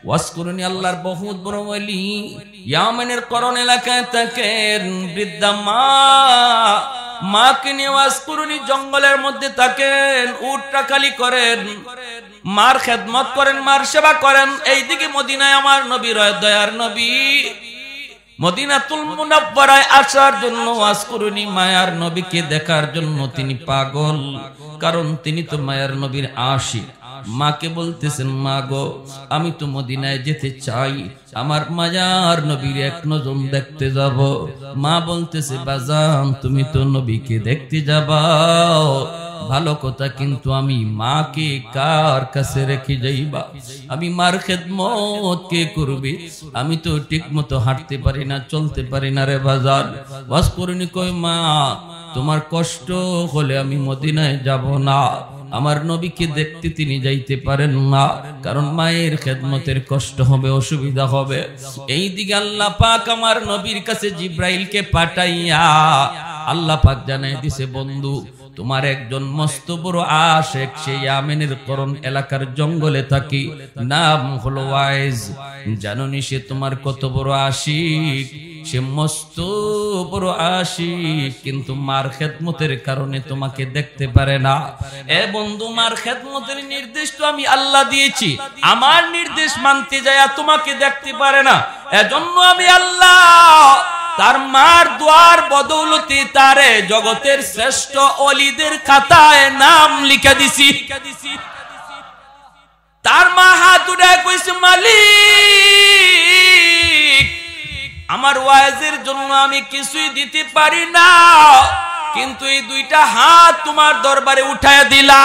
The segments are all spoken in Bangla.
ওয়াসকুরুনি আল্লাহর বহুত বড় ওলি ইয়ামানের করণ এলাকায় থাকেন বৃদ্ধা মাকে নিয়ে ওয়াসকুরুনি জঙ্গলের মধ্যে থাকেন, উটটা খালি করেন, মার খেদমত করেন, মার সেবা করেন। এইদিকে মদিনায় আমার নবী রয় দয়ার নবী মদিনাতুল মুনাওয়ারায় আসার জন্য ওয়াসকুরুনি মায়ার নবীকে দেখার জন্য তিনি পাগল, কারণ তিনি তো মায়ার নবীর আশিক। মাকে বলতেছেন, মা গো আমি তো মদিনায় যেতে চাই, আমার মায়ার নবীর এক নজর দেখতে যাব। মা বলতেছে, বাজান তুমি তো নবীকে দেখতে যাবা ভালো কথা, কিন্তু আমি মাকে কার কাছে রেখে যাইবা? আমি মার খেদমত কে করবে? আমি তো ঠিক মতো হাঁটতে পারি না, চলতে পারি না রে বাজান। ওয়াসকুরুনি কই, মা তোমার কষ্ট হলে আমি মদিনায় যাব না, আমার নবীকে দেখতে তিনি যাইতে পারেন না, কারণ মায়ের খেদমতের কষ্ট হবে, অসুবিধা হবে। এইদিকে আল্লাহ পাক আমার নবীর কাছে জিব্রাইলকে পাঠাইয়া আল্লাহ পাক জানাই দিছে, বন্ধু তোমার একজন মস্ত বড় আশেক, সেই ইয়ামেনের করণ এলাকার জঙ্গলে থাকি, নাম হলো ওয়াইজ। জানোনি সে তোমার কত বড় আশিক? সে মস্ত বড় আশিক, কিন্তু মার খেদমতের কারণে তোমাকে দেখতে পারে না। এ বন্ধু, মার খেদমতের নির্দেশ তো আমি আল্লাহ দিয়েছি, আমার নির্দেশ মানতে যায় তোমাকে দেখতে পারে না। এজন্য আমি আল্লাহ তার মার দোয়ার বদৌলতে তারে জগতের শ্রেষ্ঠ ওলিদের খাতায় নাম লিখে দিছি। তার মা হাত উঠায় কইছে, মালিক আমার ওয়াজের জন্য আমি কিছুই দিতে পারি না, কিন্তু এই দুইটা হাত তোমার দরবারে উঠায় দিলা।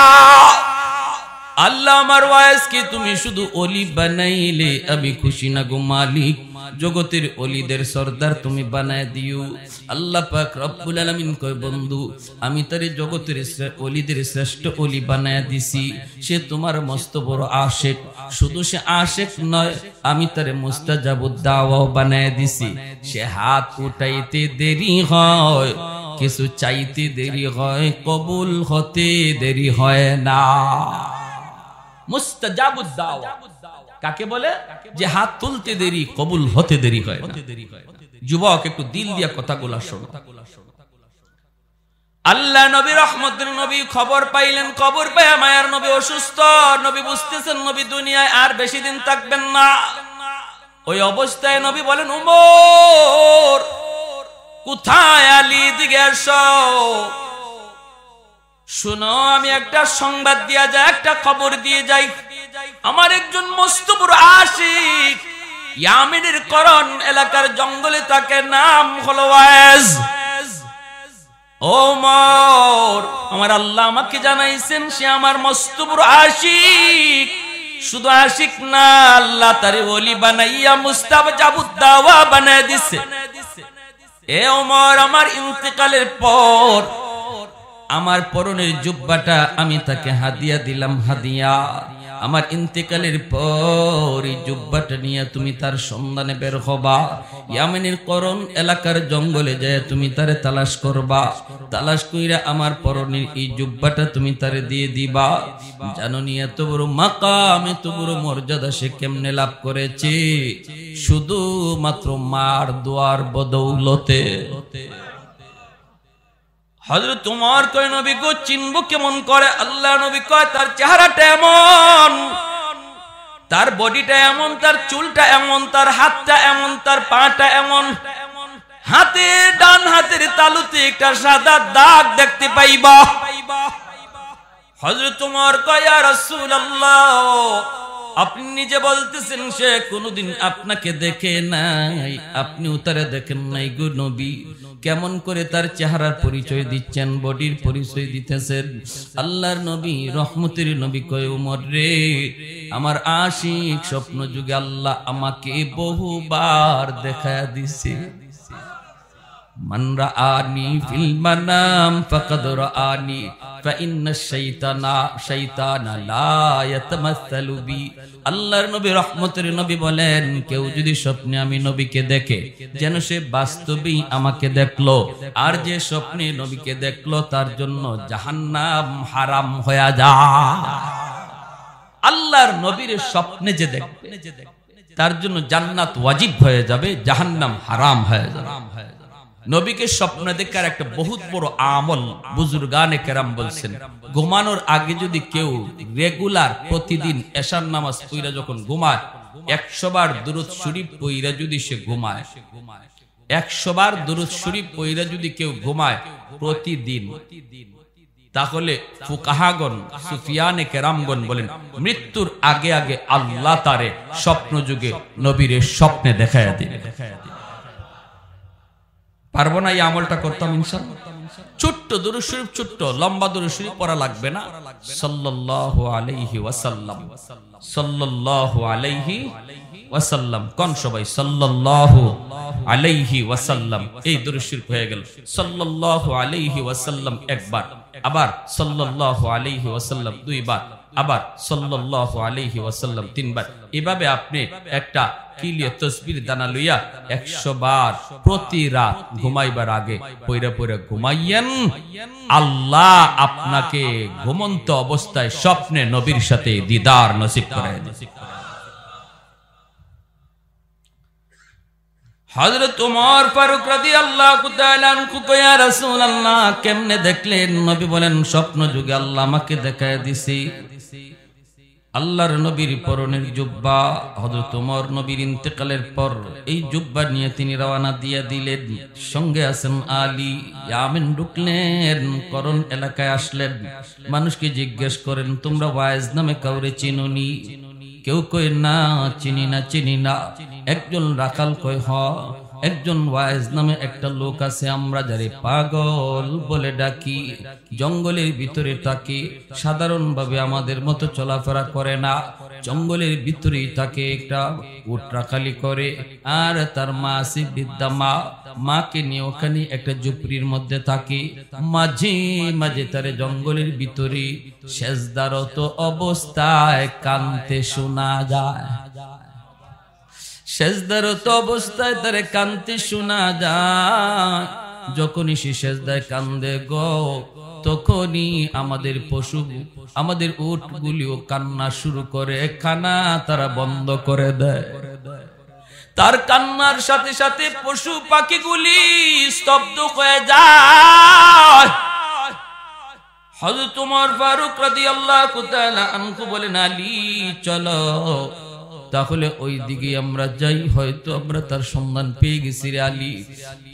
আল্লাহ আমার ওয়াজকে তুমি শুধু ওলি বানাইলে আমি খুশি না গো মালিক, জগতের ওলিদের সর্দার তুমি বানায় দিও। আল্লাহ পাক রব্বুল আলামিন কয়, বন্ধু আমি তারে জগতের ওলিদের শ্রেষ্ঠ ওলি বানায় দিছি, সে তোমার মস্ত বড় আশিক। শুধু সে আশিক নয়, আমি তারে মুস্তাজাবুদ দাওয়াও বানায় দিছি। সে হাত উঠাইতে দেরি হয়, কিছু চাইতে দেরি হয়, কবুল হতে দেরি হয় না। মুস্তাজাবুদ দাওয়া কাকে বলে? যে হাত তুলতে দেরি, কবুল হতে দেরি হয় না। যুবক একটু দিল দিয়া কথাগুলা শোনো। আল্লাহ নবী রহমতের নবী খবর পাইলেন, খবর পেয়ে মায়ার নবী অসুস্থ। নবী বুঝতেছেন নবী দুনিয়ায় আর বেশি দিন থাকবেন না। ওই অবস্থায় নবী বলেন, উমর কোথায়? আলী দিকে এসো, শুনো আমি একটা সংবাদ দিয়া যাই, একটা খবর দিয়ে যাই। আমার একজন মস্ত বড় আশিক ইয়ামেনের করণ এলাকার জঙ্গলে থাকে, নাম হলো ওয়াইজ। ওমর আমার আল্লাহ আমাকে জানাইছেন সে আমার মস্ত বড় আশিক। শুধু আশিক না, আল্লাহ তারে ওলি বানাইয়া মুস্তাজাবুদ দাওয়া বানায় দিছে। এ ওমর, আমার ইন্তেকালের পর আমার পরনের জুব্বাটা আমি তাকে হাদিয়া দিলাম, হাদিয়া। আমার ইন্তেকালের পর এই জুব্বাটা নিয়ে তুমি তার সন্ধানে বের হবা, ইয়ামেনের করণ এলাকার জঙ্গলে যায় তুমি তারে তালাশ করবা। তালাশ কইরা আমার পরনের এই জুব্বাটা তুমি তারে দিয়ে দিবা। জানোনি এত বড় মাকাম, এত বড় মর্যাদা সে কেমনে লাভ করেছে? শুধুমাত্র মার দোয়ার বদৌলতে। হযরত ওমর কয়, নবী গো চিনব কেমন করে? আল্লাহ নবী কয়, তার চেহারাটা এমন, তার বডিটা এমন, তার চুলটা এমন, তার হাতটা এমন, তার পাটা এমন, হাতে ডান হাতের তালুতে একটা সাদা দাগ দেখতে পাইবা। হযরত ওমর কয়, ইয়া রাসূলুল্লাহ আপনি নিজে বলতেছেন সে কোনদিন আপনাকে দেখে নাই, আপনিও তারে দেখেন নাই গো নবী, কেমন করে তার চেহারার পরিচয় দিচ্ছেন, বডির পরিচয় দিতেছেন? আল্লাহর নবী রহমতের নবী কয়, ওমর রে আমার আশিক স্বপ্ন যুগে আল্লাহ আমাকে বহুবার দেখায়া দিছে। মান রাআনি ফিল মানাম ফাকাদ রাআনি ফাইন্নাশ শাইতানা লা ইয়াতামাসসালু বি। আল্লাহর নবী রহমতের নবী বলেন, কেউ যদি স্বপ্নে আমি নবীকে দেখে যেন সে বাস্তবেই আমাকে দেখলো, আর যে স্বপ্নে নবীকে দেখলো তার জন্য জাহান্নাম হারাম হয়ে যায়। আল্লাহর নবীর স্বপ্নে যে দেখবে তার জন্য জান্নাত ওয়াজিব হয়ে যাবে, জাহান্নাম হারাম হয়ে যাবে। নবীকে স্বপ্ন দেখার একটা বহুত বড় আমল বুজুর্গানে কেরাম বলছেন, ঘুমানোর আগে যদি কেউ রেগুলার প্রতিদিন এশার নামাজ পড়া যখন ঘুমায় 100 বার দুরূদ শরীফ পড়া যদি সে ঘুমায়, 100 বার দুরূদ শরীফ পড়া যদি কেউ ঘুমায় প্রতিদিন, তাহলে ফুকাহাগণ সুফিয়ানে কেরামগণ বলেন মৃত্যুর আগে আগে আল্লাহ তারে স্বপ্ন যুগে নবীর স্বপ্নে দেখায়া দিবে। পারবো না এই আমলটা করতাম ইনশাআল্লাহ। ছোট্ট দুরূদ শরীফ, ছোট্ট লম্বা দুরূদ শরীফ পড়া লাগবে না। সাল্লাল্লাহু আলাইহি ওয়াসাল্লাম, সাল্লাল্লাহু আলাইহি ওয়াসাল্লাম, কোন সবাই সাল্লাল্লাহু আলাইহি ওয়াসাল্লাম, এই দুরূদ শরীফ হয়ে গেল। সাল্লাল্লাহু আলাইহি ওয়াসাল্লাম একবার, আবার সাল্লাল্লাহু আলাইহি ওয়াসাল্লাম দুইবার, আবার সাল্লাল্লাহু আলাইহি ওয়াসাল্লাম তিনবার। এভাবে আপনি একটা কিলিয়ে তাসবির দানা লইয়া 100 বার প্রতি রাত ঘুমাইবার আগে পয়রা পয়রা ঘুমাইয়েন। আল্লাহ আপনাকে ঘুমন্ত অবস্থায় স্বপ্নে নবীর সাথে দিদার নসিব করে দেন। হযরত ওমর ফারুক রাদিয়াল্লাহু তাআলা আনহু কয়, ইয়া রাসূলুল্লাহ, কেমনে দেখলেন? নবী বলেন, স্বপ্ন যুগে আল্লাহ আমাকে দেখায় দিছে আল্লাহর নবীর পরনের জুব্বা। হযরত ওমর নবীর ইন্তেকালের পর এই জুব্বা নিয়ে তিনি রওনা দিয়ে দিলেন। সঙ্গে আছেন আলী। ইয়ামেন ঢুকলেন, করণ এলাকায় আসলেন। মানুষকে জিজ্ঞেস করেন, তোমরা ওয়াইজ নামে কাউরে চিনুনি? কেউ কয় না, চিনি না, চিনি না। একজন রাখাল কয়, হ, একজন ওয়াইজ নামে একটা লোক আছে, আমরা যারে পাগল বলে ডাকি। জঙ্গলের ভিতরে থাকে, সাধারণভাবে আমাদের মতো চলাফেরা করে না। জঙ্গলের ভিতরেই থাকে, একটা উট রাখালি করে। আর তার মা আছে বৃদ্ধা মা, মাকে নিয়ে ওখানে একটা ঝুপড়ির মধ্যে থাকে। মাঝে মাঝে তারে জঙ্গলের ভিতরে সেজদারত অবস্থায় কানতে শোনা যায়। সেজদারত অবস্থায় তারে কানতে শোনা যায়। যখনই সে সেজদায় কান্দে গো, তখনই আমাদের পশু, আমাদের উটগুলিও কান্না শুরু করে, খানা তারা বন্ধ করে দেয়। তার কান্নার সাথে সাথে পশু পাখিগুলি স্তব্ধ হয়ে যায়। হযরত ওমর ফারুক রাদিয়াল্লাহু তাআলা আনহু বলেন, আলী চলো, তাহলে ওই দিকে আমরা যাই, হয়তো আমরা তার সন্ধান পেয়ে গেছি রে আলী।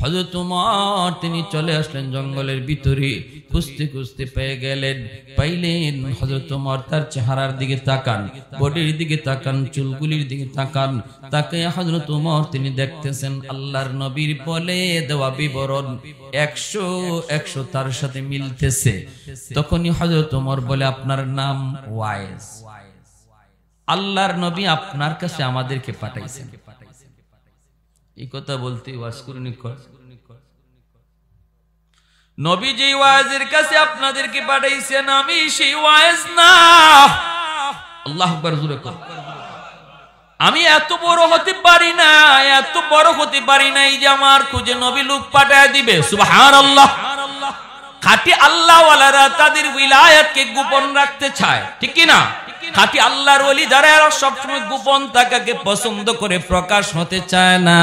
হযরত ওমর তিনি চলে আসলেন জঙ্গলের ভিতরে, খুঁজতে খুঁজতে পেয়ে গেলেন। পাইলেন হযরত ওমর তার চেহারার দিকে তাকান, বডির দিকে তাকান, চুলগুলির দিকে তাকান। তাকে হযরত ওমর তিনি দেখতেছেন আল্লাহর নবীর বলে দেওয়া বিবরণ 100 তার সাথে মিলতেছে। তখনই হযরত ওমর বলে, আপনার নাম ওয়াইস, আল্লাহর নবী আপনার কাছে আমাদেরকে পাঠাইছেন। এই কথা বলতে ওয়াজ করুনি, নবী যে ওয়াজের কাছে আপনাদেরকে পাঠাইছেন আমি সেই ওয়াজ না। আল্লাহু আকবার, জোরে কর। আমি এত বড় হতে পারি না, এত বড় হতে পারি না যে আমার খুঁজে নবী লোক পাঠায় দিবে। সুবহানাল্লাহ। খাঁটি আল্লাহ ওয়ালারা তাদের উইলায়াতকে গোপন রাখতে চায়, ঠিক কি না? খাঁটি আল্লাহর ওলি যারা সবসময় গোপন থাকাকে পছন্দ করে, প্রকাশ হতে চায় না।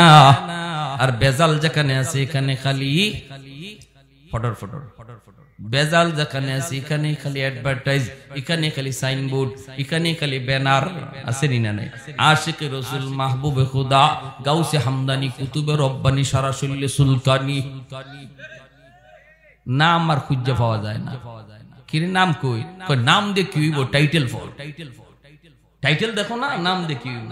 আর বেজাল যেখানে আছে এখানে খালি ফটর ফটর, বেজাল যেখানে আছে এখানে খালি অ্যাডভার্টাইজ, এখানে খালি সাইনবোর্ড, এখানে খালি ব্যানার। আছে না নাই? আশিকে রাসূল, মাহবুবে খুদা, গাউসে হামদানি, কুতুবে রব্বানি, সারাসুল্লে সুলতানি, নাম আর খুঁজে পাওয়া যায় না। কিরে নাম কই? কই নাম দিয়ে কি হইব? টাইটেল ফর টাইটেল দেখো না, নাম দিয়ে কি হইব?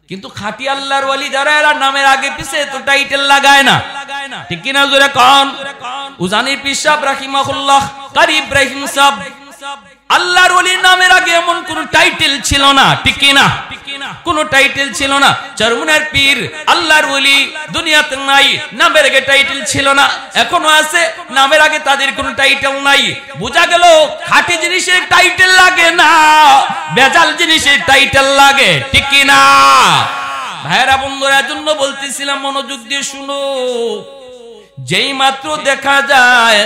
কিন্তু খাঁটি আল্লাহর ওলি যারা এরা নামের আগে পিছে তো টাইটেল লাগায় না, ঠিক কি না? জোরে কোন? উজানি পীর সাহেব রাহিমাহুল্লাহ, কারি ইব্রাহিম সাহেব, আল্লাহর ওলির নামের আগে এমন কোন টাইটেল ছিল না, ঠিক কি না? কোন টাইটেল ছিল না। চরমুনার পীর আল্লাহর ওলি দুনিয়াতে নাই, নামের আগে টাইটেল ছিল না, এখনো আছে, নামের আগে তাদের কোনো টাইটেল নাই। বোঝা গেল খাঁটি জিনিসের টাইটেল লাগে না, বেজাল জিনিসের টাইটেল লাগে, ঠিক কি না? ভাইরা বন্ধুরা, জন্য বলতেছিলাম মনোযোগ দিয়ে শুনো। যেই মাত্র দেখা যায়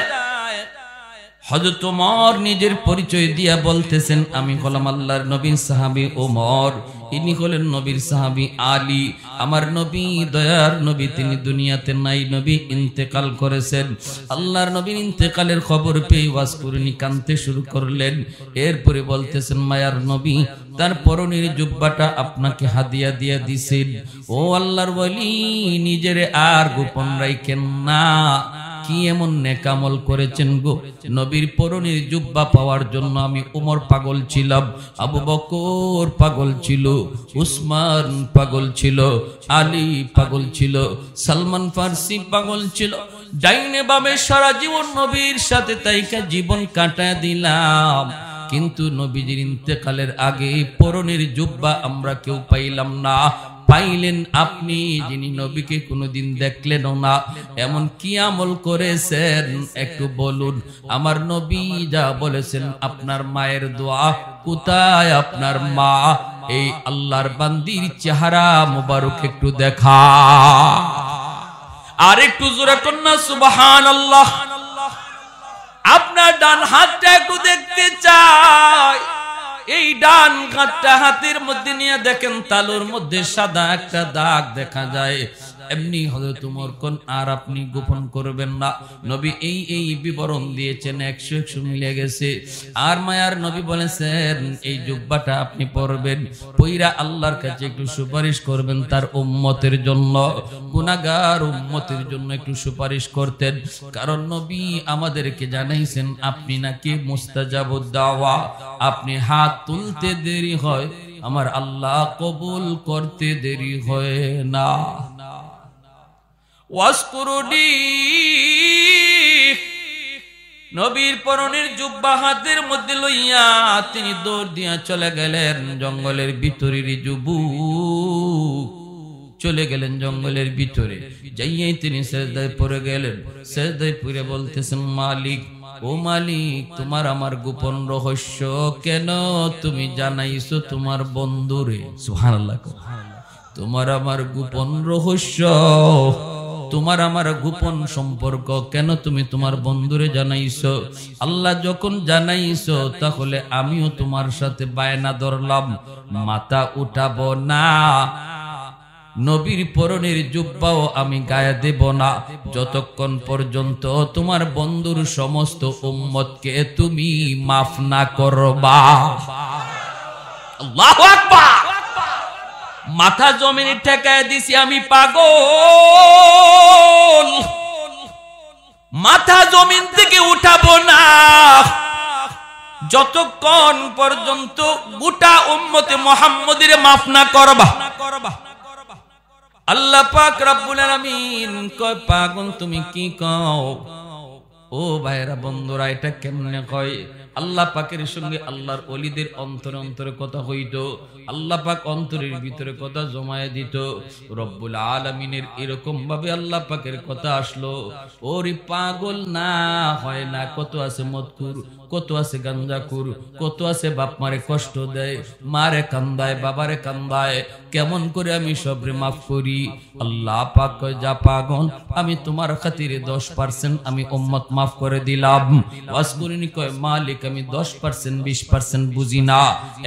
হযরত ওমর নিজের পরিচয় দিয়া বলতেছেন, আমি হলাম আল্লাহর নবীর সাহাবী ওমর। ইনি হলেন নবীর সাহাবী আলী। আমার নবী, দয়ার নবী, তিনি দুনিয়াতে নাই, নবী ইন্তেকাল করেছেন। আল্লাহর নবীর ইন্তেকালের খবর পেয়ে ওয়াজ করিনি কাঁদতে শুরু করলেন। এরপরে বলতেছেন, মায়ার নবী তার পরনের জুব্বাটা আপনাকে হাদিয়া দিয়া দিছেন। ও আল্লাহর ওয়ালি, নিজেরে আর গোপন রাখেন না। কি এমন নেকামল করেছেন গো? নবীর পরনের জুব্বা পাওয়ার জন্য আমি উমর পাগল ছিলাম, আবু বকর পাগল ছিল, উসমান পাগল ছিল, আলী পাগল ছিল, সালমান ফারসি পাগল ছিল। ডাইনে বামে সারা জীবন নবীর সাথে তাইকা জীবন কাটায় দিলাম, কিন্তু নবীজির ইন্তেকালের আগে পরনের জুব্বা আমরা কেউ পাইলাম না। পাইলেন আপনি, যিনি নবীকে কোনোদিন দেখলেনও না। এমন কি আমল করেছেন একটু বলুন। আমার নবী যা বলেছেন, আপনার মায়ের দোয়া। কোথায় আপনার মা? এই আল্লাহর বান্দির চেহারা মুবারক একটু দেখা। আর একটু জোরে কন্যা সুবহানাল্লাহ। আপনার ডান হাতটা একটু দেখতে চাই। এই ডান হাতটা হাতের মধ্যে নিয়ে দেখেন, তালুর মধ্যে সাদা একটা দাগ দেখা যায়। এমনি হযরত ওমর কোন আর আপনি গোপন করবেন না। নবী এই বিবরণ দিয়েছেন, 100 মিলে গেছে। আর মায়ার নবী বলেছেন, এই জুব্বাটা আপনি পরবেন, পয়রা আল্লাহর কাছে একটু সুপারিশ করবেন তার উম্মতের জন্য, গুনাহগার উম্মতের জন্য একটু সুপারিশ করতেন। কারণ নবী আমাদেরকে জানাইছেন, আপনি নাকি মুস্তাজাবুদ দাওয়া, আপনি হাত তুলতে দেরি হয়, আমার আল্লাহ কবুল করতে দেরি হয় না। ওয়াসকুরুনি, নবীর পরনের জুব্বা হাতের মধ্যে লইয়া তিনি দৌড় দিয়া চলে গেলেন জঙ্গলের ভিতরের যুবক। চলে গেলেন জঙ্গলের ভিতরে, যাইয়াই তিনি সেজদায় পড়ে গেলেন। সেজদায় পড়ে বলতেছেন, মালিক, ও মালিক, তোমার আমার গোপন রহস্য কেন তুমি জানাইছো তোমার বন্ধুরে? সুবহানাল্লাহ। তোমার আমার গোপন রহস্য, তোমার আমার গোপন সম্পর্ক কেন তুমি তোমার বন্ধুরে জানাইছো? আল্লাহ যখন জানাইছো, তাহলে আমিও তোমার সাথে বায়না ধরলাম, মাথা উঠাবো না, নবীর পরনের জুব্বাও আমি গায়ে দেব না, যতক্ষণ পর্যন্ত তোমার বন্ধুর সমস্ত উম্মতকে তুমি মাফ না করবা। আল্লাহু আকবার। মাথা জমিনে ঠেকায় দিছি, আমি পাগল, মাথা জমিন থেকে উঠাবো না যতক্ষণ পর্যন্ত গোটা উম্মতে মুহাম্মদের মাফ না করবা। আল্লাহ পাক রব্বুল আলামিন কয়, পাগল তুমি কি কও? ও ভাইরা বন্ধুরা, এটা কেমনে কয়? আল্লাহ পাকের সঙ্গে আল্লাহর ওলিদের অন্তরে অন্তরে কথা হইতো, আল্লাহ পাক অন্তরের ভিতরে কথা জমায়ে দিত। রব্বুল আলামিনের এরকম ভাবে আল্লাহ পাকের কথা আসলো। ওরে পাগল না হয় না, কত আছে মদকুর, কত আছে গাঞ্জাকুর, কত আছে বাপ মারে কষ্ট দেয়, মারে কান্দায়, বাবারে কান্দায়, কেমন করে আমি সবরে মাফ করি? আল্লাহ পাক কয়, যা পাগল, আমি তোমার খাতিরে 10% আমি উম্মত মাফ করে দিলাম। ওয়াসকুরিনি কয়, মালিক আমি 10% 20% বুঝি না,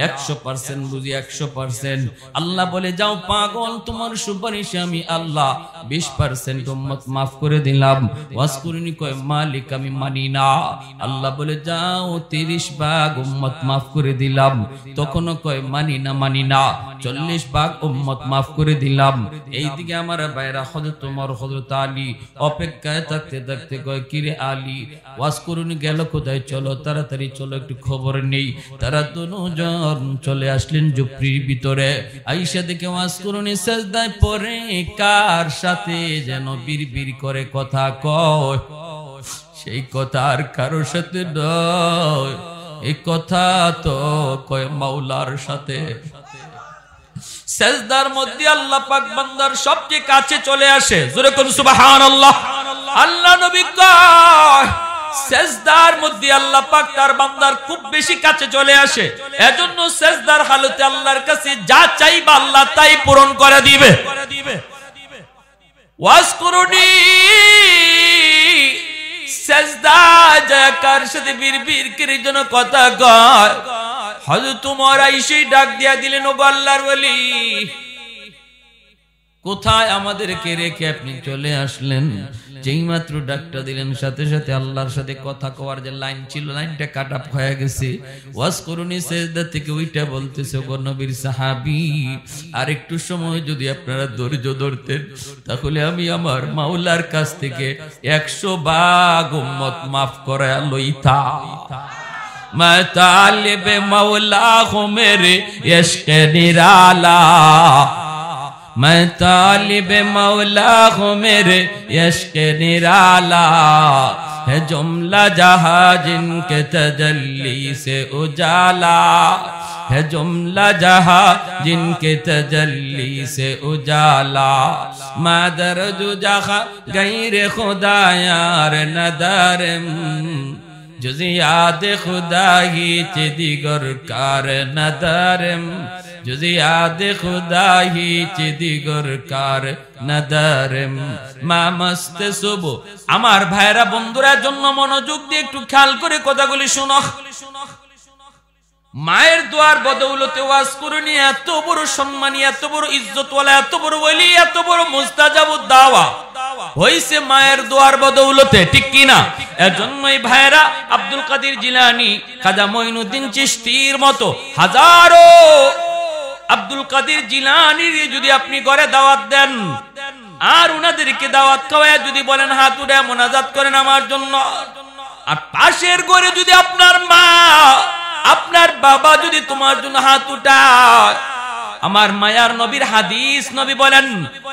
100% বুঝি, 100%। আল্লাহ বলে, যাও পাগল, তোমার সুপারিশে আমি আল্লাহ 20% উম্মত মাফ করে দিলাম। ওয়াসকুরিনি কয়, মালিক আমি মানি না। আল্লাহ বলে, যাও 30 ভাগ উম্মত মাফ করে দিলাম। তখনও কয়, মানি না, মানি না। 40 ভাগ উম্মত মাফ করে দিলাম। এইদিকে আমার ভাইরা হযরত ওমর, হযরত আলী অপেক্ষায় থাকতে থাকতে কয়, কিরে আলী, ওয়াসকুরিনি গেল কোথায়? চলো তাড়াতাড়ি চলো, একটু খবর নেই। তারা দুজন চলে আসলেন ঝুপড়ির ভিতরে। আয়েশা দেখে ওয়াসকুরিনি সেজদায় পড়ে কার সাথে যেন বিড়বিড় করে কথা কয়। সেই কথা আর কারোর সাথে নয়, এই কথা তো কয় মাওলার সাথে। সেজদার মধ্যে আল্লাহ পাক বান্দার সবচেয়ে কাছে চলে আসে। জোরে কোন সুবহানাল্লাহ। আল্লাহ নবী কয়, সেজদার মধ্যে আল্লাহ পাক তার বান্দার খুব বেশি কাছে চলে আসে। এজন্য সেজদার হালতে আল্লাহর কাছে যা চাইবা আল্লাহ তাই পূরণ করে দিবে। ওয়াসকুরুনি, সেজদা যায় কার সাথে বিড়বিড় করে যেন কথা কয়। হযরত উমর আইসা ডাক দিয়া দিলেন, ও আল্লাহর ওলি, কোথায় আমাদেরকে রেখে আপনি চলে আসলেন? যেই মাত্র ডাকটা দিলেন সাথে সাথে আল্লাহর সাথে কথা কওয়ার যে লাইন ছিল, লাইনটা কাট আপ হয়ে গেছে। ওয়াজ করুনি সেজদা থেকে ওইটা বলতেছে, গো নবীর সাহাবী, আর একটু সময় যদি আপনারা ধৈর্য ধরতেন তাহলে আমি আমার মাওলার কাছ থেকে 100 ভাগ উম্মত মাফ করে লইতা। मैं तालिब मौला हूँ मेरे इश्क निराला, मैं तालिब मौला हूँ मेरे इश्क निराला, है जुमला जहाँ जिनके तजल्ली से उजाला, है जुमला जहाँ जिनके तजल्ली से उजाला, मादर जो जहाँ गैर खुदा यार नदरम, जुज़ याद खुदा ही दिगर कार नदरम, जुज़ याद खुदा ही दिगर कार नदरम, মা মস্ত সুবহ। আমার ভাইরা বন্ধুরা জন্য মনোযোগ দিয়ে একটু খেয়াল করে কথাগুলি শোনো। মায়ের দোয়ার বদৌলতে ওয়াজ করুনি এত বড় সম্মানী, এত বড় ইজ্জতওয়ালা, এত বড় ওলি, এত বড় মুস্তাজাবুদ দাওয়া হইছে মায়ের দোয়ার বদৌলতে, ঠিক কি না? এজন্যই ভাইরা আব্দুল কাদের জিলানী, খাজা মঈনুদ্দিন চিশতির মতো হাজারো আব্দুল কাদের জিলানীর যদি আপনি ঘরে দাওয়াত দেন আর উনাদেরকে দাওয়াত খাওয়ায় যদি বলেন হাত উঠে মোনাজাত করেন আমার জন্য, আর পাশের ঘরে যদি আপনার মা আপনার বাবা যদি তোমার জন্য হাত উঠায়, আমার মায়ার নবীর হাদিস, নবী বলেন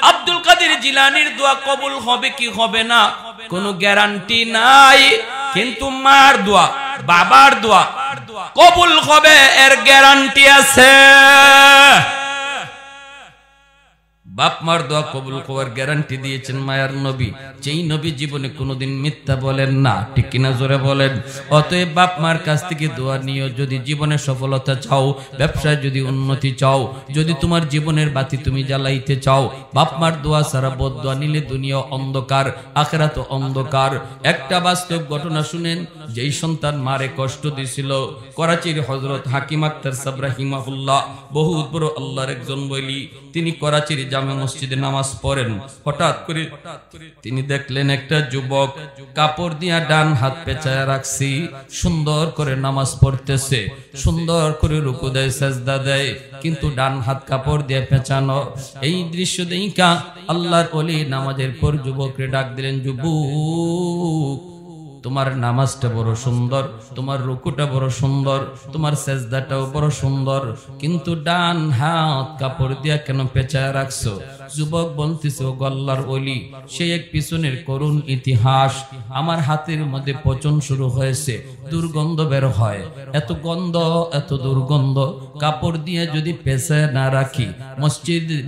আব্দুল কাদের জিলানীর দোয়া কবুল হবে কি হবে না কোনো গ্যারান্টি নাই, কিন্তু মার দোয়া, বাবার দোয়া কবুল হবে এর গ্যারান্টি আছে। বাপ মার দোয়া কবুল হওয়ার গ্যারান্টি দিয়েছেন মায়ার নবী, যেই নবী জীবনে কোনোদিন মিথ্যা বলেন না, ঠিক কিনা জোরে বলেন। অতএব বাপ মার কাছ থেকে দোয়া নিও, যদি জীবনে সফলতা চাও, ব্যবসায় যদি উন্নতি চাও, যদি তোমার জীবনের বাতি তুমি জ্বালাইতে চাও, বাপ মার দোয়া ছাড়া বদদোয়া নিলে দুনিয়া অন্ধকার, আখিরাত অন্ধকার। একটা বাস্তব ঘটনা শুনেন, যেই সন্তান মারে কষ্ট দিছিল, করাচির হযরত হাকিম আক্তার সাহেব রাহিমাহুল্লাহ, বহুত বড় আল্লাহর একজন বলি, তিনি করাচির জামে মসজিদে নামাজ পড়েন। হঠাৎ করে তিনি দেখলেন একটা যুবক কাপড় দিয়া ডান হাত পেঁচায় রাখছি, সুন্দর করে নামাজ পড়তেছে, সুন্দর করে রুকু দেয়, সাজদা দেয়, কিন্তু ডান হাত কাপড় দিয়ে পেঁচানো। এই দৃশ্য দেখা আল্লাহর ওলি নামাজের পর যুবককে ডাক দিলেন, যুবক, তোমার নামাজটা বড় সুন্দর, তোমার রুকুটা বড় সুন্দর, তোমার সেজদাটাও বড় সুন্দর, কিন্তু ডান হাত কাপড় দিয়া কেন পেঁচায় রাখছো? যুবক বলতেছে, ও আল্লাহর ওলি, সে এক পিছনের করুণ ইতিহাস। আমার হাতের মধ্যে পচন শুরু হয়েছে, দুর্গন্ধ বের হয়, এত গন্ধ, এত দুর্গন্ধ, কাপড় দিয়ে যদি পেঁচায় না রাখি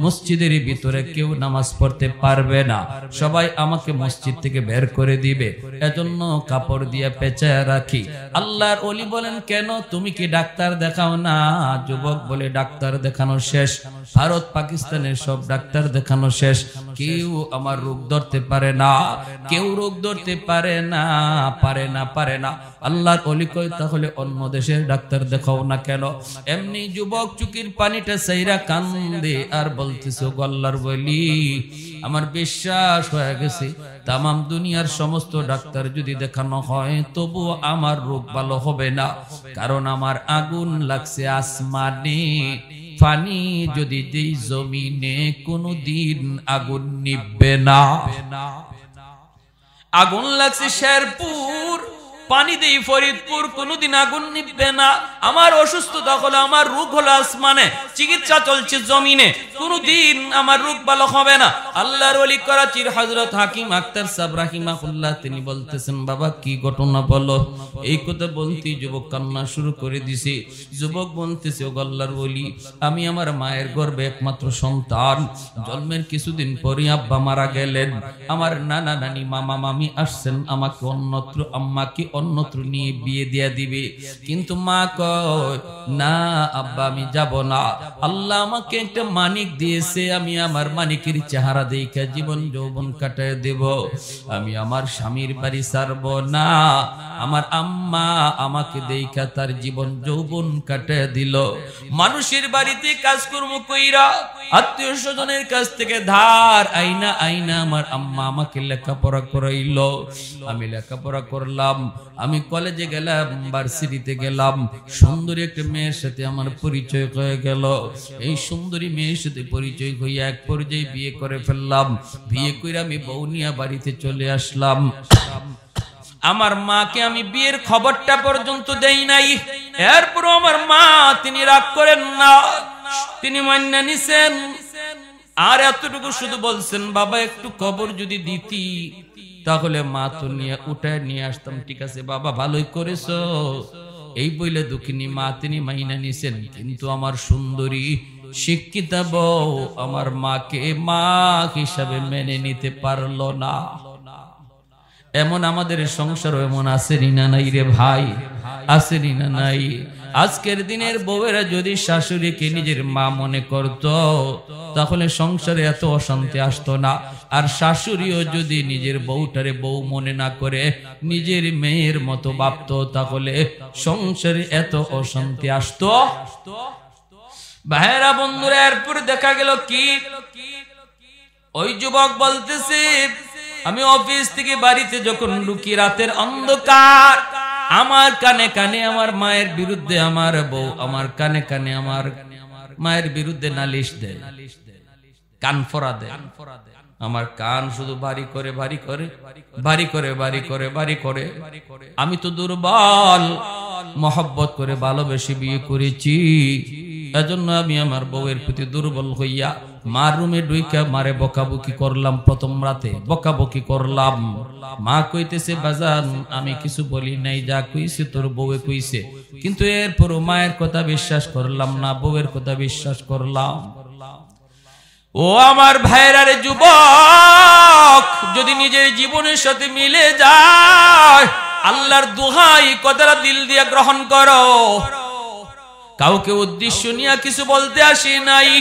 মসজিদের ভিতরে কেউ নামাজ পড়তে পারবে না, সবাই আমাকে মসজিদ থেকে বের করে দিবে, এজন্য কাপড় দিয়ে পেঁচায় রাখি। আল্লাহর ওলি বলেন, কেন, তুমি কি ডাক্তার দেখাও না? যুবক বলে, ডাক্তার দেখানো শেষ, ভারত পাকিস্তানের সব ডাক্তার দেখানো শেষ, কেউ আমার রোগ ধরতে পারে না, কেউ রোগ ধরতে পারে না, পারে না, পারে না। আল্লাহর ওলি কই, তাহলে অন্য দেশের ডাক্তার দেখাও না কেন? এমনি যুবক চুকির পানিটা সাইরা কান্দে আর বলতেছে, ও আল্লাহর ওলি, আমার বিশ্বাস হয়ে গেছে তামাম দুনিয়ার সমস্ত ডাক্তার যদি দেখানো হয় তবু আমার রোগ ভালো হবে না, কারণ আমার আগুন লাগছে আসমানে, পানি যদি দেই জমিনে কোনদিন আগুন নিভবে না। আগুন লাগছে শেরপুর, পানি দেই ফরিদপুর, কোনদিন আগুন নিভবে না। আমার অসুস্থতা হলো, আমার রোগ হলো আসমানে, চিকিৎসা চলছে জমিনে, কোনদিন আমার রোগ ভালো হবে না। আল্লাহর ওলি করাচির হযরত হাকিম আক্তার সাহেব রাহিমাহুল্লাহ, তিনি বলতেছেন, বাবা কি ঘটনা বলো। এই কথা বলতে যুবক কান্না শুরু করে দিছে। যুবক বলতেছে, ও আল্লাহর ওলি, আমি আমার মায়ের গর্ভে একমাত্র সন্তান, জন্মের কিছুদিন পরে আব্বা মারা গেলেন, আমার নানা নানি মামা মামি আসছেন আমাকে অন্যত্র, আম্মাকে অন্যত্র নিয়ে বিয়ে দিয়া দিবে। কিন্তু মা কয় না আব্বা আমি যাব না, আল্লাহ আমাকে একটা মানিক দিয়েছে, আমি আমার মানিকের চেহারা দেখে জীবন যৌবন কাটায় দেব, আমি আমার স্বামীর বাড়ি ছাড়বো না। আমার আম্মা আমাকে দেখা তার জীবন যৌবন কাটায় দিল। মানুষের বাড়িতে কাজকর্ম কইরা আত্মীয় স্বজনের কাছ থেকে ধার আইনা আইনা আমার আম্মা আমাকে লেখাপড়া করাইল। আমি লেখাপড়া করলাম, আমি কলেজে গেলাম, ভার্সিটিতে গেলাম, সুন্দরী একটা মেয়ের সাথে আমার পরিচয় হয়ে গেল। এই সুন্দরী মেয়ের সাথে পরিচয় হয়ে এক পর্যায়ে বিয়ে করে ফেললাম। বিয়ে করে আমি বউনিয়া বাড়িতে চলে আসলাম। আমার মাকে আমি বিয়ের খবরটা পর্যন্ত দেই নাই। এরপরও আমার মা তিনি রাগ করেন না, তিনি মান্না নিছেন। আর এতটুকু শুধু বলছেন বাবা একটু খবর যদি দিতি তাহলে মা তো নিয়ে উঠায় নিয়ে আসতাম। ঠিক আছে বাবা ভালোই করেছো, এই বইলে দুঃখিনী মা তিনি মাইনা নিছেন। কিন্তু আমার সুন্দরী শিক্ষিতা বউ আমার মাকে মা হিসাবে মেনে নিতে পারলো না। এমন আমাদের সংসার এমন আসেনি না নাই রে ভাই, আসেনি না নাই? আজকের দিনের বউয়েরা যদি শাশুড়িকে নিজের মা মনে করত তাহলে সংসারে এত অশান্তি আসতো না। আর শাশুড়িও যদি নিজের বউটারে বউ মনে না করে নিজের মেয়ের মতো ভাবতো তাহলে সংসারে এত অশান্তি আসতো। ভাইরা বন্ধুরা, এরপর দেখা গেল কি ওই যুবক বলতেছে আমি অফিস থেকে বাড়িতে যখন ঢুকি রাতের অন্ধকার, আমার কানে কানে আমার মায়ের বিরুদ্ধে আমার বউ আমার কানে কানে আমার মায়ের বিরুদ্ধে নালিশ দেয়, কান ফোড়া দেয়। আমার কান শুধু ভারী করে ভারী করে ভারী করে ভারী করে ভারী করে। আমি তো দুর্বল, মহব্বত করে ভালোবেসে বিয়ে করেছি, এজন্য আমি আমার বউয়ের প্রতি দুর্বল হইয়া মার রুমে ঢুইকা মারে বকাবকি করলাম। প্রথম রাতে বকাবকি করলাম। মা কইতেছে বাজান আমি কিছু বলি নাই, যা কইছে তোর বউয়ে কইছে। কিন্তু এরপরও মায়ের কথা বিশ্বাস করলাম না, বউয়ের কথা বিশ্বাস করলাম। ও আমার ভাইরারে যুবক, যদি নিজের জীবনের সাথে মিলে যায় আল্লাহর দোহাই কথাটা দিল দিয়ে গ্রহণ করো। কাউকে উদ্দেশ্য নিয়ে কিছু বলতে আসি নাই,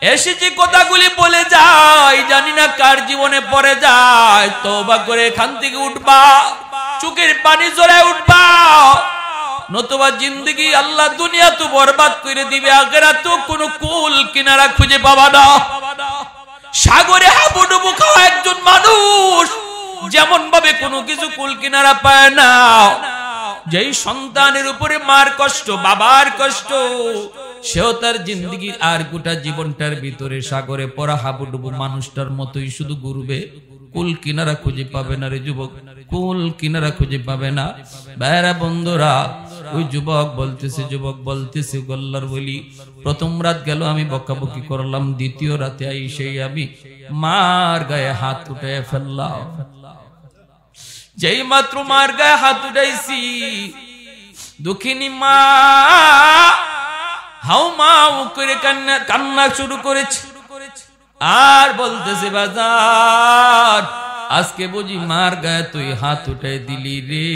এসে যে কথাগুলি বলে যায় জানি না কার জীবনে পড়ে যায়। তওবা করে এখান থেকে উঠবা, চোখের পানি জড়ায় উঠবা, নতুবা জিন্দগি আল্লাহ দুনিয়া তো বরবাদ করে দিবে, আখিরাত তো কোনো কুল কিনারা খুঁজে পাবা না। সাগরে হাবুডুবু খাওয়া একজন মানুষ যেমন ভাবে কোনো কিছু কুল কিনারা পায় না, যেই সন্তানের উপরে মার কষ্ট বাবার কষ্ট, সেও তার জিন্দগি আর গোটা জীবনটার ভিতরে সাগরে পড়া হাবুডুবু মানুষটার মতোই শুধু ঘুরবে, কুল কিনারা খুঁজে পাবে না রে যুবক, কুল কিনারা খুঁজে পাবে না। ভাইরা বন্ধুরা, ওই যুবক বলতেছে গল্লার বলি প্রথম রাত গেল আমি বকাবকি করলাম, দ্বিতীয় রাতে আইসেই আমি মার গায়ে হাত উঠে ফেললাম। যেই মাত্র মার গায়ে হাত উঠাইছি দুঃখিনী মা হাউ মাউ করে কান্না শুরু করেছে। আর বলতেছে বাজার আজকে বুঝি মার গায়ে তুই হাত উঠাই দিলি রে,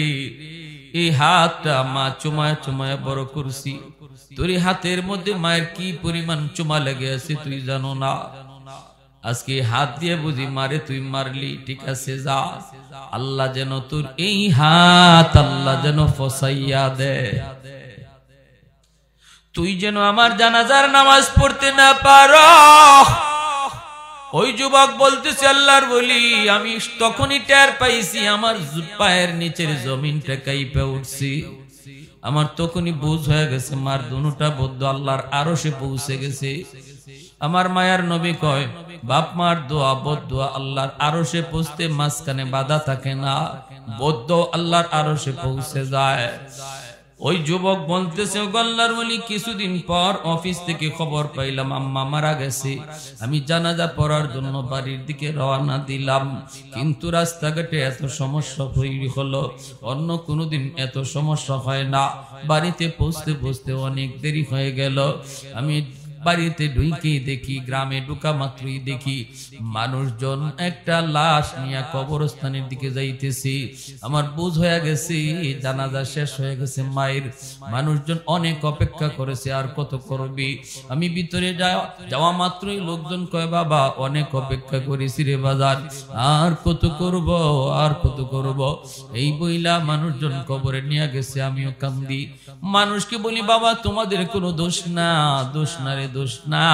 এই হাতটা মা চুমায় চুমায় বড় করছি, তোর হাতের মধ্যে মায়ের কি পরিমাণ চুমা লেগে আছে তুই জানো না। আজকে হাত দিয়ে বুঝি মারে তুই মারলি, ঠিক আছে যা, আল্লাহ যেন তোর এই হাত আল্লাহ যেন ফসাইয়া দে, তুই যেন আমার জানাজার নামাজ পড়তে না পারো। ওই যুবক বলতেছে আল্লাহর বলি আমি তখনই টের পাইছি আমার পায়ের নিচের জমিনটা কাইপে উঠছি, আমার তখনই বুঝ হয়ে গেছে মার দুনুটা বদ্ধ আল্লাহর আরশে পৌঁছে গেছে। আমার মায়ার নবী কয় বাপ মার দোয়া বদ্ধ আল্লাহর আরশে পৌঁছতে মাঝখানে বাধা থাকে না, বদ্ধ আল্লাহর আরশে পৌঁছে যায়। ওই যুবক বলতেছে আল্লাহর ওলি কিছুদিন পর অফিস থেকে খবর পাইলাম আম্মা মারা গেছে, আমি জানাজা পড়ার জন্য বাড়ির দিকে রওনা দিলাম, কিন্তু রাস্তাঘাটে এত সমস্যা হলো, অন্য কোনোদিন এত সমস্যা হয় না, বাড়িতে পৌঁছতে পৌঁছতে অনেক দেরি হয়ে গেল। আমি বাড়িতে ঢুকে দেখি, গ্রামে ঢুকা মাত্রই দেখি মানুষজন একটা লাশ নিয়ে কবরস্থানের দিকে যাইতেছি। আমার বুঝ হয়ে গেছে জানাজা শেষ হয়ে গেছে মায়ের। মানুষজন অনেক অপেক্ষা করেছে, আর কত করবি? আমি ভিতরে যাওয়া মাত্রই লোকজন কয়, বাবা অনেক অপেক্ষা করেছি রে বাজার, আর কত করব, আর কত করব। এই বইলা মানুষজন কবরে নিয়ে গেছে, আমিও কান্দি। মানুষকে বলি, বাবা তোমাদের কোনো দোষ না, দোষ না রে, দোষ না,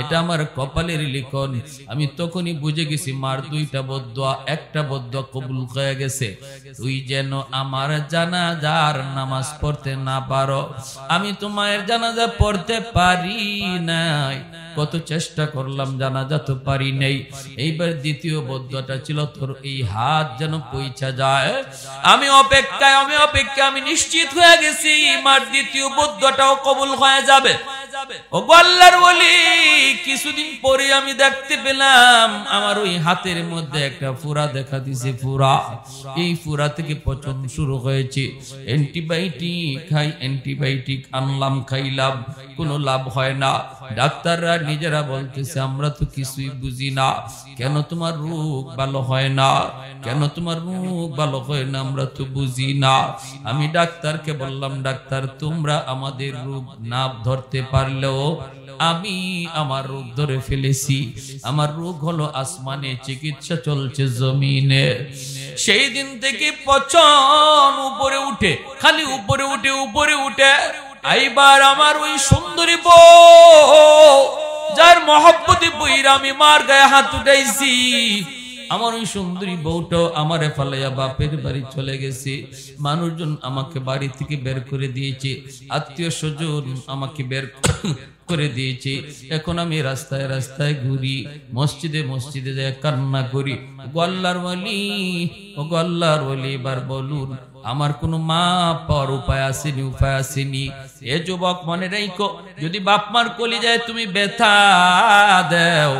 এটা আমার কপালের লিখন। আমি তখনই বুঝে গেছি মার দুইটা বদদুয়া, একটা বদদুয়া কবুল হয়ে গেছে। তুই যেন আমার জানাজার নামাজ পড়তে না পারো। আমি তোমার জানাজা পড়তে পারি নাই, কত চেষ্টা করলাম, জানাজা তো পারি নাই। এইবার দ্বিতীয় বদদুয়াটা ছিল, তোর এই হাত যেন পৌঁছা যায়। আমি অপেক্ষায় আমি নিশ্চিত হয়ে গেছি মার দ্বিতীয় বদদুয়াটাও কবুল হয়ে যাবে। ও আল্লাহর ওলি, কিছুদিন পরে আমি দেখতে পেলাম আমার ওই হাতের মধ্যে একটা ফুরা দেখা দিছে। ফুরা, এই ফুরা থেকে পচন শুরু হয়েছে। অ্যান্টিবায়োটিক খাই, অ্যান্টিবায়োটিক আনলাম, খাইলাম, কোনো লাভ হয় না। ডাক্তাররা নিজেরা বলতেছে আমরা তো কিছুই বুঝি না, কেন তোমার রোগ ভালো হয় না, কেন তোমার রোগ ভালো হয় না, আমরা তো বুঝি না। আমি ডাক্তারকে বললাম, ডাক্তার তোমরা আমাদের রোগ না ধরতে পারলেও আমি আমার রোগ ধরে ফেলেছি। আমার রোগ হলো আসমানে, চিকিৎসা চলছে জমিনে। সেই দিন থেকে পচন উপরে উঠে, খালি উপরে উঠে, উপরে উঠে। এইবার আমার ওই সুন্দরী বউ, যার মহব্বতে বইরা আমি মার গায়ে হাত উঠাইছি, আমার ওই সুন্দরী বউটাও আমারে ফালাইয়া বাপের বাড়ি চলে গেছে। মানুষজন আমাকে বাড়ি থেকে বের করে দিয়েছে, আত্মীয় স্বজন আমাকে বের করে দিয়েছে। এখন আমি রাস্তায় রাস্তায় ঘুরি, মসজিদে মসজিদে যায় কান্না করি। আল্লাহর ওয়ালি, ও আল্লাহর ওয়ালি, এবার বলুন আমার কোনো মা পাওয়ার উপায় আসেনি, উপায় আসেনি। এ যুবক মনে রাখো, যদি বাপ মার কলিজায় তুমি ব্যথা দাও,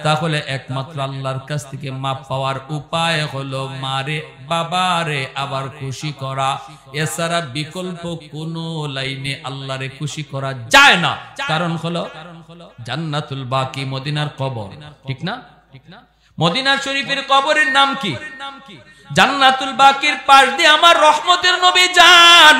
তাহলে একমাত্র আল্লাহর কাছ থেকে মাপ পাওয়ার উপায় হলো মারে বাবারে আবার খুশি করা। এছাড়া বিকল্প কোন লাইনে আল্লাহরে খুশি করা যায় না। কারণ হলো জান্নাতুল বাকি, মদিনার কবর, ঠিক না? মদিনা শরীফের কবরের নাম কি? জান্নাতুল বাকির পাশ দিয়ে আমার রহমতের নবী যান।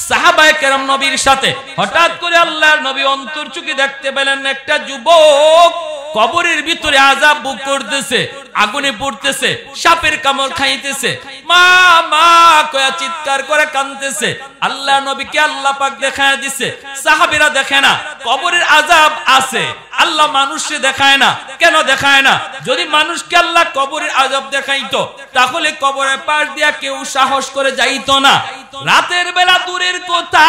সাহাবায়ে কেরাম নবীর সাথে হঠাৎ করে আল্লাহর নবী অন্তর চোখে দেখতে পেলেন একটা যুবক কবরের ভিতরে আযাব ভোগ করতেছে, আগুনে পড়তেছে, সাপের কামড় খাইতেছে, মা মা কয়া চিৎকার করে কাঁদতেছে। আল্লাহ নবীকে আল্লাহ পাক দেখায় দিছে, সাহাবীরা দেখে না। কবরের আযাব আছে, আল্লাহ মানুষকে দেখায় না। কেন দেখায় না? যদি মানুষকে আল্লাহ কবরের আযাব দেখাইতো, তাহলে কবরের পাশ দিয়া কেউ সাহস করে যাইতো না। রাতের বেলা দূরের কথা,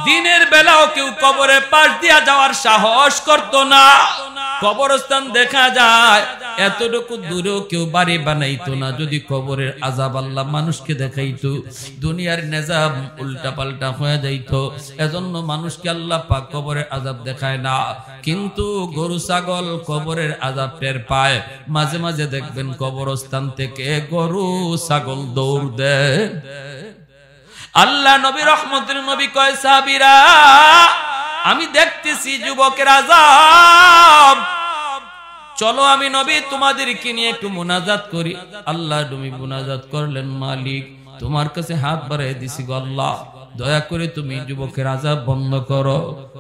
দিনের বেলাও কেউ কবরের পাশ দিয়া যাওয়ার সাহস করতো না। কবরস্থান দেখা যায়, এতটুকু দূরেও কেউ বাড়ি বানাইতো না যদি কবরের আযাব আল্লাহ মানুষকে দেখাইতো। দুনিয়ার নিজাম উল্টা পাল্টা হয়ে যাইতো। এজন্য মানুষকে আল্লাহ পাক কবরের আযাব দেখায় না। কিন্তু গরু ছাগল কবরের আযাব টের পায়। মাঝে মাঝে দেখবেন কবরস্থান থেকে গরু ছাগল দৌড় দেয়। আল্লাহ নবী রহমতের নবী কয়, সাহাবীরা আমি দেখতেছি যুবকের আযাব, চলো আমি নবী তোমাদেরকে নিয়ে একটু মুনাজাত করি। আল্লাহ নবী মুনাজাত করলেন, মালিক তোমার কাছে হাত বাড়াই দিছি গো আল্লাহ, দয়া করে তুমি যুবকের আযাব বন্ধ করো।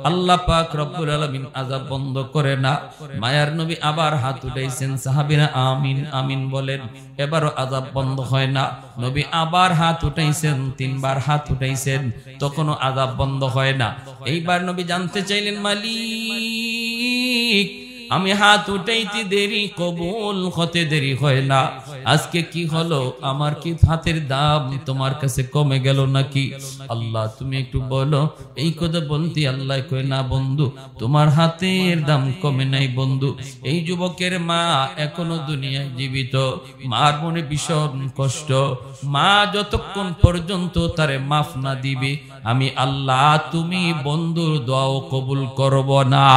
আল্লাহ পাক রব্বুল আলামিন আযাব বন্ধ করে না। মায়ার নবী আবার হাত উঠাইছেন, সাহাবীরা আমিন আমিন বলেন। এবারও আযাব বন্ধ হয় না। নবী আবার হাত উঠাইছেন, তিনবার হাত উঠাইছেন, তখনও আযাব বন্ধ হয় না। এইবার নবী জানতে চাইলেন, মালিক আমি হাত উঠাইতে দেরি, কবুল হতে দেরি হয় না, আজকে কি হলো? আমার কি হাতের দাম তোমার কাছে কমে গেল নাকি? আল্লাহ তুমি একটু বলো। এই কথা বলতে আল্লাহ কয়, না বন্ধু, তোমার হাতের দাম কমে নাই বন্ধু। এই যুবকের মা এখনো দুনিয়ায় জীবিত, মার মনে ভীষণ কষ্ট। মা যতক্ষণ পর্যন্ত তারে মাফ না দিবে, আমি আল্লাহ তুমি বন্ধুর দোয়াও কবুল করব না।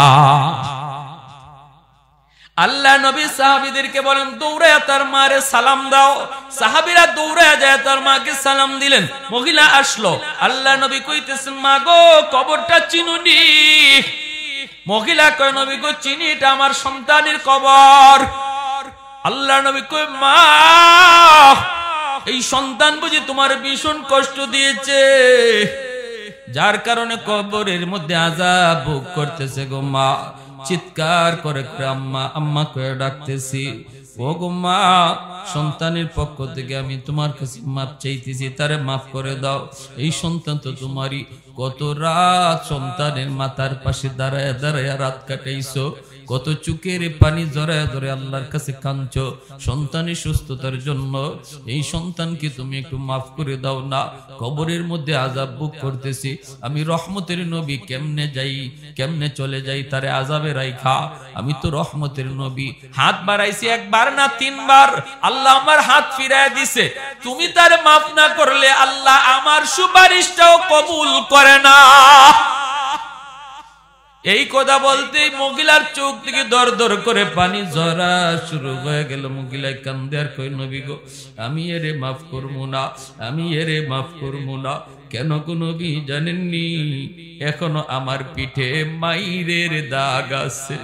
আল্লাহ নবী সাহাবীদেরকে বলেন, দৌড়ায়া তার মারে সালাম দাও। সাহাবীরা দৌড়ায়া যায় তার মাকে সালাম দিলেন। মহিলা আসলো, আল্লাহ নবী কইতেছেন, মা গো কবরটা চিনুনি? মহিলা কয় নবী গো চিনি, এটা আমার সন্তানের কবর। আল্লাহ নবী কয় মা, এই সন্তান বুঝি তোমার ভীষণ কষ্ট দিয়েছে, যার কারণে কবরের মধ্যে আযাব ভোগ করতেছে গো মা। চিৎকার করে আম্মা আম্মা করে ডাকতেছি, ও গো মা, সন্তানের পক্ষ থেকে আমি তোমার কাছে মাপ চাইতেছি, তারে মাফ করে দাও। এই সন্তান তো তোমারই, কত রাত সন্তানের মাথার পাশে দাঁড়ায় দাঁড়ায় রাত কাটাইছো, কত চোখের পানি জড়ায় ধরে আল্লাহর কাছে কাঁদছো সন্তানের সুস্থতার জন্য। এই সন্তানকে তুমি একটু মাফ করে দাও না, কবরের মধ্যে আযাব ভোগ করতেছি। আমি রহমতের নবী, কেমনে যাই, কেমনে চলে যাই তারে আযাবে রাইখা? আমি তো রহমতের নবী। হাত বাড়াইছি একবার না তিনবার, আল্লাহ আমার হাত ফিরায় দিছে। তুমি তারে মাফ না করলে আল্লাহ আমার সুপারিশটাও কবুল করে না। এই কথা বলতেই মহিলার চোখ থেকে দর দর করে পানি ঝরা শুরু হয়ে গেল। মহিলায় কান্দে আর কই নবী গো, আমি এরে মাফ করবো না, আমি এরে মাফ করবো না। কেন গো নবী জানেননি? এখনো আমার পিঠে মাইরের দাগ আছে,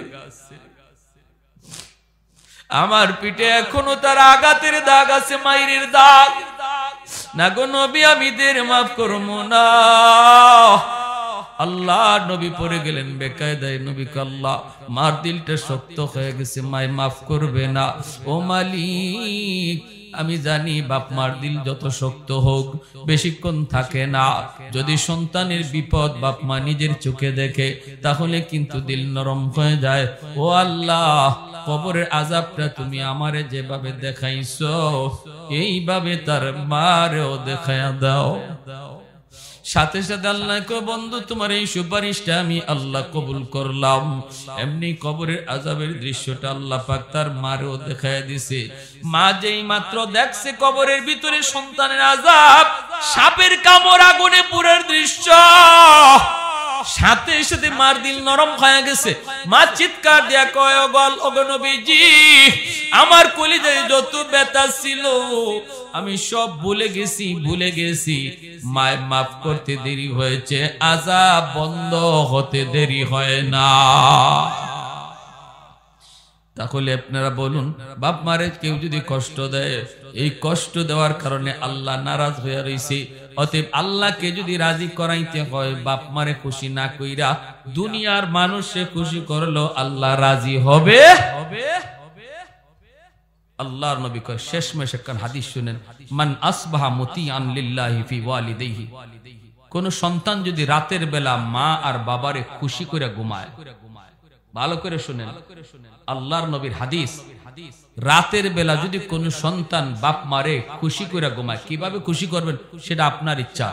আমার পিঠে এখনো তার আঘাতের দাগ আছে, মাইরের দাগ। না গো নবী, আমি দের মাফ করবো না। আল্লাহ নবী পড়ে গেলেন বেকায়দায়। নবী আল্লাহ, মার দিলটা শক্ত হয়ে গেছে, মায় মাফ করবে না। ও মালিক, আমি জানি বাপ মার দিল যত শক্ত হোক বেশিক্ষণ থাকে না। যদি সন্তানের বিপদ বাপ মা নিজের চোখে দেখে তাহলে কিন্তু দিল নরম হয়ে যায়। ও আল্লাহ, কবরের আযাবটা তুমি আমারে যেভাবে দেখাইছো এইভাবে তার মারেও দেখায়া দাও। সাথে সাথে আল্লাহ কয়, বন্ধু তোমার এই সুপারিশটা আমি আল্লাহ কবুল করলাম। এমনি কবরের আযাবের দৃশ্যটা আল্লাহ পাক তার মারেও দেখায় দিছে। মা যেই মাত্র দেখছে কবরের ভিতরে সন্তানের আযাব, সাপের কামড়, আগুনে পুরার দৃশ্য, সাথে সাথে মার দিল নরম হয়ে গেছে। মা চিৎকার দিয়া কয়, ওগো নবীজি, আমার কলিজায় যত ব্যথা ছিল আমি সব ভুলে গেছি, ভুলে গেছি। মায় মাফ করতে দেরি হয়েছে, আযাব বন্ধ হতে দেরি হয় না। তাহলে আপনারা বলুন, বাপ মারে কেউ যদি কষ্ট দেয়, এই কষ্ট দেওয়ার কারণে আল্লাহ নারাজ হয়ে রয়েছে। অতএব আল্লাহকে যদি রাজি করাইতে হয়, বাপ মারে খুশি না কইরা দুনিয়ার মানুষে খুশি করলো আল্লাহ রাজি হবে। আল্লাহর নবী কয়, শেষমেশ একখান হাদিস শুনেন, মান আসবাহা মুতিআন লিল্লাহি ফি ওয়ালিদাইহি। কোন সন্তান যদি রাতের বেলা মা আর বাবারে খুশি করে ঘুমায়, ভালো করে শুনেন, আল্লাহর নবীর হাদিস, রাতের বেলা যদি কোন সন্তান বাপ মারে খুশি করে ঘুমায়, কিভাবে খুশি করবেন সেটা আপনার ইচ্ছা,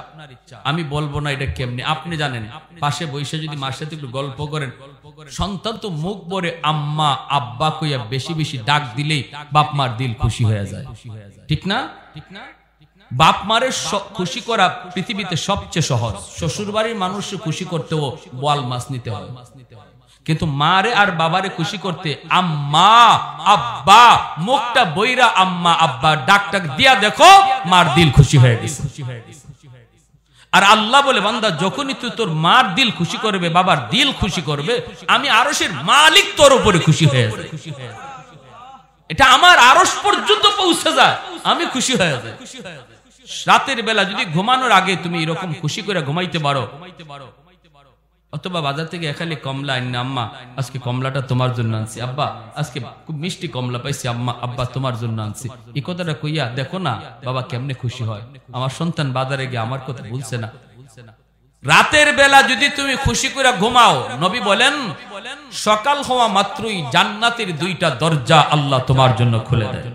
আমি বলবো না এটা কেমনে, আপনি জানেন। পাশে বসে যদি মার সাথে একটু গল্প করেন, সন্তান তো মুখ ভরে আম্মা আব্বা কইয়া বেশি বেশি ডাক দিলেই বাপ মার দিল খুশি হয়ে যায়, ঠিক না? বাপ মারে খুশি করা পৃথিবীতে সবচেয়ে সহজ। শ্বশুর বাড়ির মানুষকে খুশি করতেও বোয়াল মাছ নিতে হয়, কিন্তু মারে আর বাবারে খুশি করতে আম্মা আব্বা, মুখটা বইরা আম্মা আব্বা ডাক ডাক দিয়া দেখো, মার দিল খুশি হয়ে গেছে। আর আল্লাহ বলে, বান্দা যখনই তুই তোর মার দিল খুশি করবে, বাবার দিল খুশি করবে, আমি আরশের মালিক তোর উপরে খুশি হয়ে যায়। এটা আমার আরশ পর্যন্ত পৌঁছে যায়, আমি খুশি হয়ে যাই। রাতের বেলা যদি ঘুমানোর আগে তুমি এরকম খুশি করে ঘুমাইতে পারো, অথবা বাজার থেকে এখানে কমলা আনি, আম্মা আজকে কমলাটা তোমার জন্য আনছি, আব্বা আজকে খুব মিষ্টি কমলা পাইছি, আম্মা আব্বা তোমার জন্য আনছি, এই কথাটা কইয়া দেখো না বাবা কেমনে খুশি হয়, আমার সন্তান বাজারে গিয়ে আমার কথা বলছে না। রাতের বেলা যদি তুমি খুশি করে ঘুমাও, নবী বলেন সকাল হওয়া মাত্রই জান্নাতের দুইটা দরজা আল্লাহ তোমার জন্য খুলে দেয়।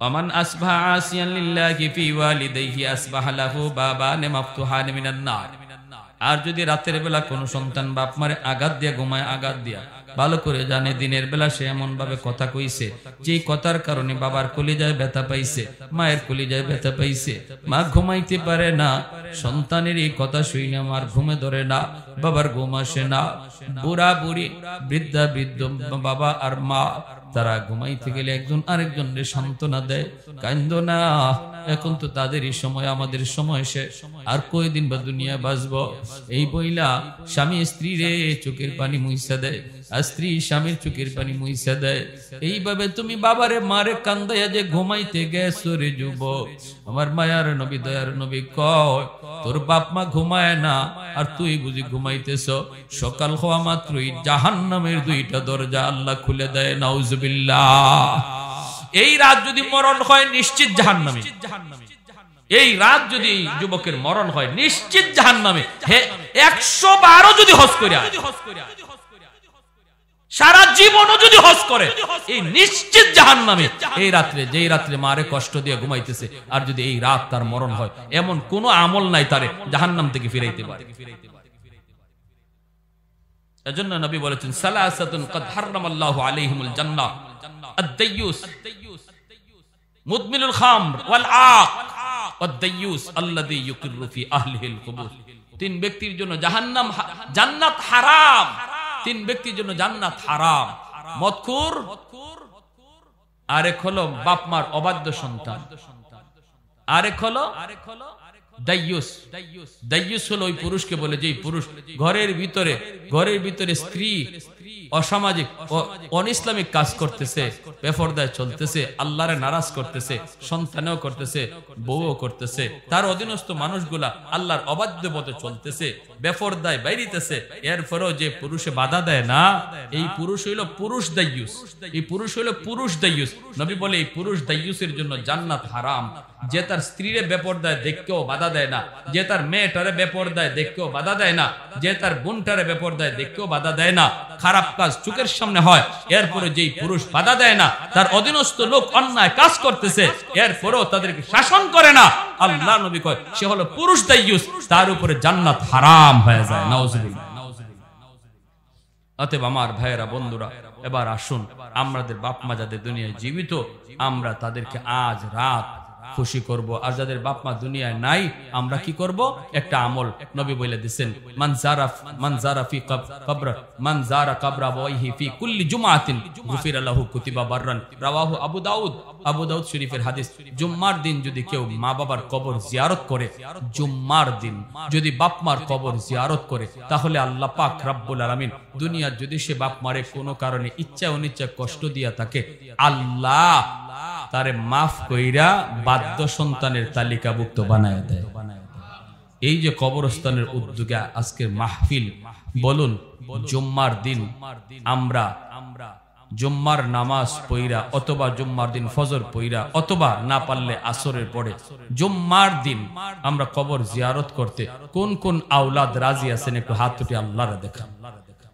ওমান আসবাহা আসিয়ান লিল্লাহি ফি ওয়ালিদাইহি আসবাহা লাহু বাবান মাফতুহান মিনান নার। আর যদি রাতের বেলা কোন সন্তান বাপ মারে আঘাত দিয়া ঘুমায়, আঘাত দিয়া, ভালো করে জানে দিনের বেলা সে এমন ভাবে কথা কইছে যে কথার কারণে বাবার কলিজায় ব্যথা পাইছে, মায়ের কলিজায় ব্যথা পাইছে, মা ঘুমাইতে পারে না, সন্তানের এই কথা শুনে মার ঘুমে ধরে না, বাবার ঘুম আসে না, বুড়া বুড়ি বৃদ্ধা বৃদ্ধ বাবা আর মা তারা ঘুমাইতে গেলে একজন আরেকজনের সান্ত্বনা দেয়, কান্দো না, এখন তো তাদেরই সময়, আমাদের সময় শেষ, আর কয়দিন বা দুনিয়া বাঁচবো। এই বইলা স্বামী স্ত্রীরে চোখের পানি মুইসা দেয়, আর স্ত্রী স্বামীর চোখের পানি মুইসা দেয়। এইভাবে তুমি বাবারে মারে কান্দাইয়া যে ঘুমাইতে গেছো রে যুবক, আমার মায়ার নবী দয়ার নবী কয় তোর বাপ মা ঘুমায় না আর তুই বুঝি ঘুমাইতেছ। সকাল হওয়া মাত্রই জাহান্নামের দুইটা দরজা আল্লাহ খুলে দেয়। নাউজুবিল্লাহ। এই রাত যদি মরণ হয় নিশ্চিত জাহান্নামে। এই রাত যদি যুবকের মরণ হয় নিশ্চিত জাহান্নামে। হে 112 যদি হজ করে সারা জীবনও যদি হজ করে এই নিশ্চিত জাহান্নামে। এই রাত্রে যেই রাত্রে মারে কষ্ট দিয়ে ঘুমাইতেছে আর যদি এই রাত তার মরণ হয়, এমন কোন আমল নাই তারে জাহান্নাম থেকে ফিরাইতে পারে। এজন্য নবী বলেছেন সালাসাতুন কদ হারামাল্লাহু আলাইহিমুল জান্নাহ আদ-দাইয়ুস মুদমিনুল খামর ওয়াল আক ওয়াদ-দাইয়ুস আল্লাযী ইউকিরু ফি আহলিহিল কুবুর। তিন ব্যক্তির জন্য জাহান্নাম জান্নাত হারাম। তিন ব্যক্তির জন্য জান্নাত হারাম। মদখুর, আরেক হলো বাপ মার অবাধ্য সন্তান, আরেক হলো দাইয়ুস। দাইয়ুস হলো ওই পুরুষকে বলে যে পুরুষ ঘরের ভিতরে স্ত্রী অসামাজিক অনইসলামিক কাজ করতেছে, বেপরদায় চলতেছে, আল্লাহরে নারাজ করতেছে, সন্তানেও করতেছে, বউও করতেছে, তার অধীনস্থ মানুষগুলা আল্লাহর অবাধ্য পথে চলতেছে, বেপরদায় বাইরিতেছে, এরপরেও যে পুরুষে বাধা দেয় না, এই পুরুষ হইল পুরুষ দাইয়ুস। এই পুরুষ হইল পুরুষ দাইয়ুস। নবী বলে এই পুরুষ দাইয়ুসের জন্য জান্নাত হারাম। যে তার স্ত্রীরে বেপরদায় দেখকেও বাধা দেয় না, যে তার মেয়েটারে বেপরদায় দেখকেও বাধা দেয় না, যে তার বোনটারে বেপরদায় দেখকেও বাধা দেয় না, খারাপ কাজ চোখের সামনে হয়, এরপরে যেই পুরুষ বাধা দেয় না, তার অধীনস্থ লোক অন্যায় কাজ করতেছে, এরপরেও তাদেরকে শাসন করে না, আল্লাহ নবী কয় সে হলো পুরুষ দাইয়ুস, তার উপরে জান্নাত হারাম হয়ে যায়। নাউজুবিল্লাহ। অতএব আমার ভাইয়েরা, বন্ধুরা, এবার আসুন আমাদের বাপ মা যাদের দুনিয়ায় জীবিত আমরা তাদেরকে আজ রাত খুশি করব। আর যাদের বাপ মা দুনিয়ায় নাই আমরা কি করব? একটা আমল নবী বলে দিয়েছেন, মান যারা ফি কবর মান যারা কবর আবাইহি ফি কুল্লি জুমআতিন গুফিরা লাহু কুতিবা বাররান। রাওয়াহু আবু দাউদ শরীফের হাদিস। জুম্মার দিন যদি কেউ মা বাবার কবর জিয়ারত করে, জুম্মার দিন যদি বাপ মার কবর জিয়ারত করে, তাহলে আল্লাহ পাক রব্বুল আলামিন দুনিয়ার যদি সে বাপ মারে কোনো কারণে ইচ্ছা অনিচ্ছা কষ্ট দিয়া থাকে, আল্লাহ তারে মাফ কইরা বাধ্য সন্তানের তালিকাভুক্ত বানায় দেয়। এই যে কবরস্থানের উদ্যোগে আজকের মাহফিল, বলুন জুম্মার দিন আমরা জুম্মার নামাজ পইরা অথবা জুম্মার দিন ফজর পইরা অথবা না পারলে আসরের পরে জুম্মার দিন আমরা কবর জিয়ারত করতে কোন কোন আওলাদ রাজি আছেন? একটু হাত তুলে আল্লাহরে দেখান।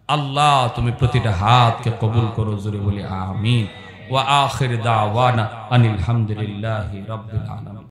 আল্লাহ তুমি প্রতিটা হাতকে কবুল করো, জোরে বলি আমিন। ওয়া আখির দাওয়ানা আনিল হামদুলিল্লাহি রাব্বিল আলামিন।